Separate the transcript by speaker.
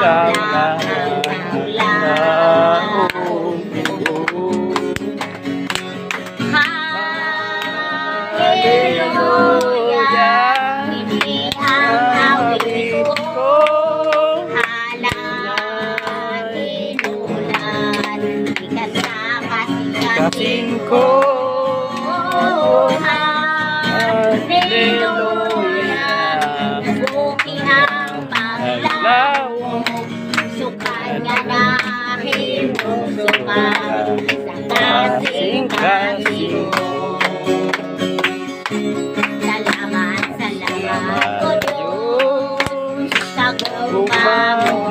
Speaker 1: lahat ng lahat. Hallelujah, hindi ang awit ko, halangin ulan, ikat sa kasing ko. Hallelujah, buki ang paglaw, sukat nga dahil mo sukat sa kasing ko. Salamat, salamat ko Diyos sa gumamot